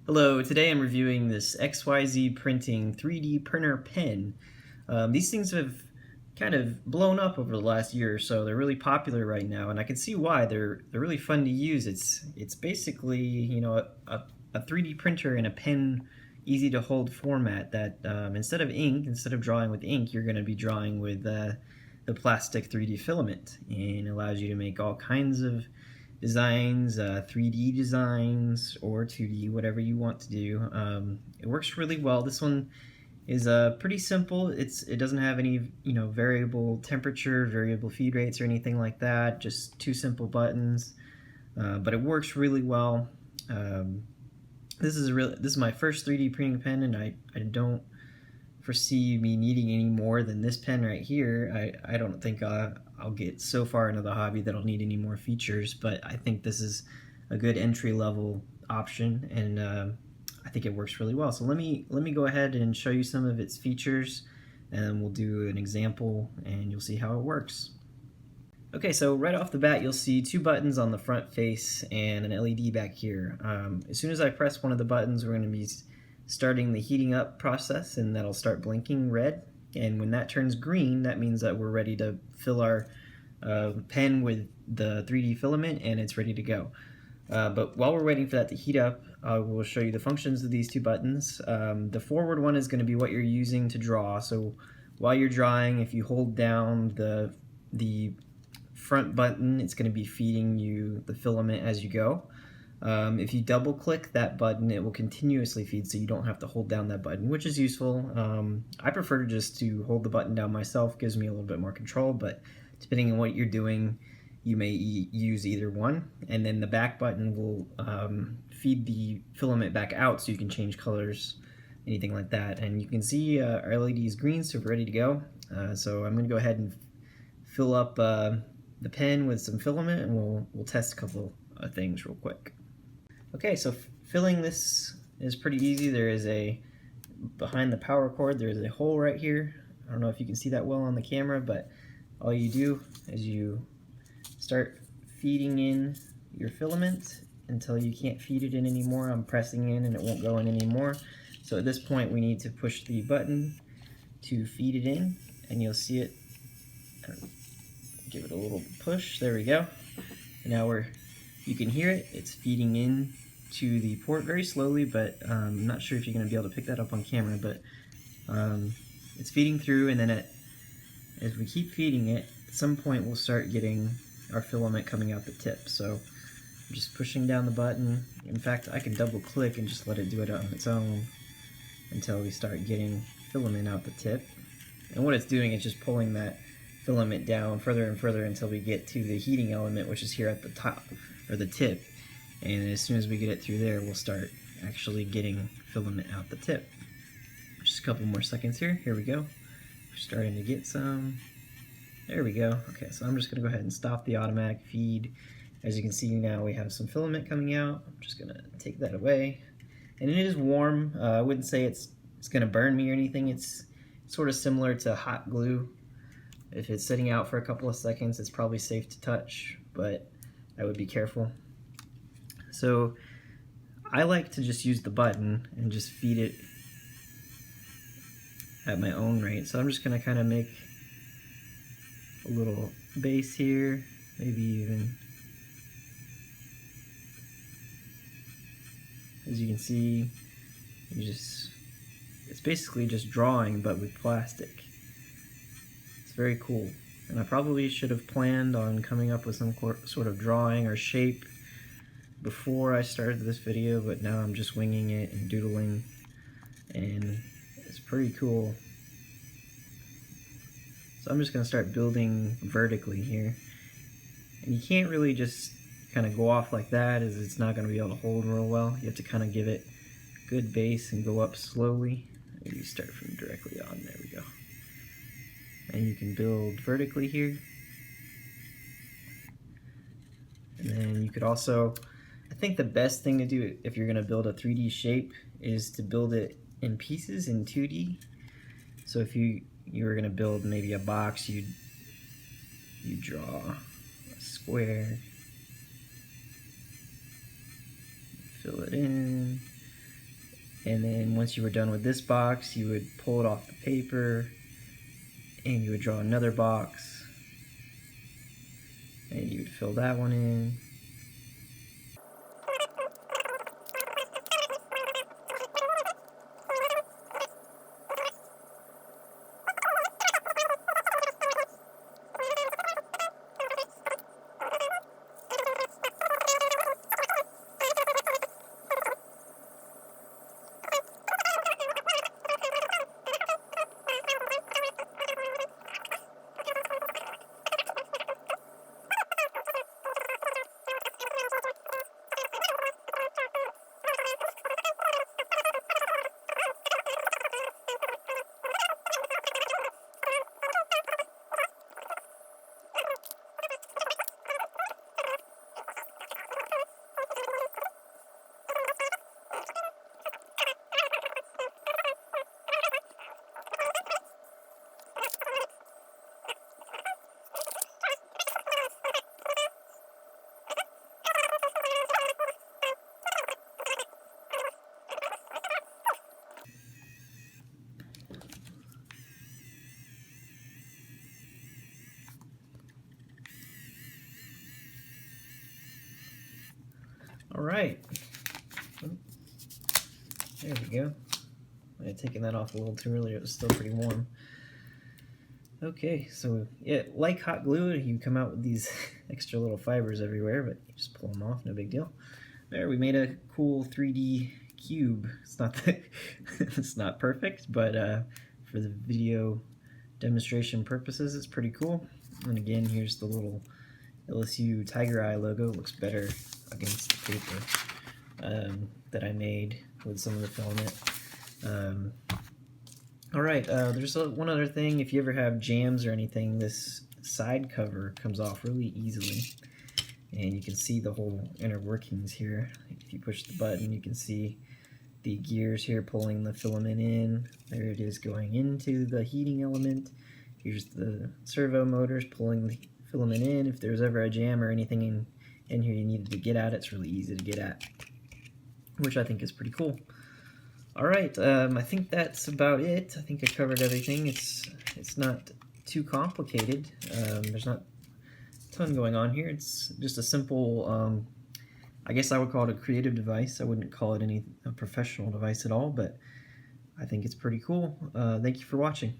Hello, today I'm reviewing this XYZPrinting 3D printer pen. These things have kind of blown up over the last year or so. They're really popular right now, and I can see why. They're really fun to use. It's basically, a 3D printer in a pen, easy to hold format that instead of drawing with ink, you're going to be drawing with the plastic 3D filament, and it allows you to make all kinds of designs, 3D designs, or 2D, whatever you want to do. It works really well. This one is pretty simple. It doesn't have any variable temperature, variable feed rates, or anything like that. Just two simple buttons, but it works really well. This is my first 3D printing pen, and I don't foresee me needing any more than this pen right here. I don't think I'll get so far into the hobby that I'll need any more features, but I think this is a good entry-level option, and I think it works really well. So let me go ahead and show you some of its features, and we'll do an example, and you'll see how it works. Okay, so right off the bat, you'll see two buttons on the front face and an LED back here. As soon as I press one of the buttons, we're going to be starting the heating up process, and that'll start blinking red. And when that turns green, that means that we're ready to fill our pen with the 3D filament, and it's ready to go. But while we're waiting for that to heat up, we'll show you the functions of these two buttons. The forward one is going to be what you're using to draw. So while you're drawing, if you hold down the front button, it's going to be feeding you the filament as you go. If you double click that button, it will continuously feed, so you don't have to hold down that button, which is useful. I prefer just to hold the button down myself, gives me a little bit more control, but depending on what you're doing, you may use either one. And then the back button will feed the filament back out, so you can change colors, anything like that. And you can see our LED is green, so we're ready to go. So I'm going to go ahead and fill up the pen with some filament, and we'll test a couple of things real quick. Okay, so filling this is pretty easy. There is behind the power cord, there is a hole right here. I don't know if you can see that well on the camera, but all you do is you start feeding in your filament until you can't feed it in anymore. I'm pressing in and it won't go in anymore. So at this point we need to push the button to feed it in, and you'll see it. Give it a little push, there we go. And now you can hear it, it's feeding in to the port very slowly, but I'm not sure if you're going to be able to pick that up on camera, but it's feeding through, and then as we keep feeding it, at some point we'll start getting our filament coming out the tip. So I'm just pushing down the button. In fact, I can double click and just let it do it on its own until we start getting filament out the tip. And what it's doing is just pulling that filament down further and further until we get to the heating element, which is here at the top, or the tip. And as soon as we get it through there, we'll start actually getting filament out the tip. Just a couple more seconds here. Here we go. We're starting to get some. There we go. Okay, so I'm just going to go ahead and stop the automatic feed. As you can see now, we have some filament coming out. I'm just going to take that away. And it is warm. I wouldn't say it's going to burn me or anything. It's sort of similar to hot glue. If it's sitting out for a couple of seconds, it's probably safe to touch, but I would be careful. So I like to just use the button and just feed it at my own rate. So I'm just going to kind of make a little base here, maybe even, as you can see, it's basically just drawing, but with plastic. Very cool, and I probably should have planned on coming up with some sort of drawing or shape before I started this video, but now I'm just winging it and doodling, and it's pretty cool. So I'm just going to start building vertically here, and you can't really just kind of go off like that, as it's not going to be able to hold real well. You have to kind of give it good base and go up slowly. Maybe start from directly on. There we go. And you can build vertically here. And then you could also, I think the best thing to do if you're going to build a 3D shape is to build it in pieces in 2D. So if you were going to build maybe a box, you draw a square, fill it in, And then once you were done with this box, you would pull it off the paper and you would draw another box and you would fill that one in. All right, there we go. I had taken that off a little too early, it was still pretty warm. Okay, so yeah, like hot glue, you come out with these extra little fibers everywhere, but you just pull them off, no big deal. There, we made a cool 3D cube. It's not it's not perfect, but for the video demonstration purposes, it's pretty cool. And again, here's the little LSU Tiger Eye logo. It looks better against the paper that I made with some of the filament. Alright, there's one other thing. If you ever have jams or anything, this side cover comes off really easily. And you can see the whole inner workings here. If you push the button, you can see the gears here pulling the filament in. There it is going into the heating element. Here's the servo motors pulling the filament in. If there's ever a jam or anything in here you needed to get at, it's really easy to get at, which I think is pretty cool. Alright, I think that's about it. I think I covered everything. It's not too complicated. There's not a ton going on here. It's just a simple, I guess I would call it a creative device. I wouldn't call it a professional device at all, but I think it's pretty cool. Thank you for watching.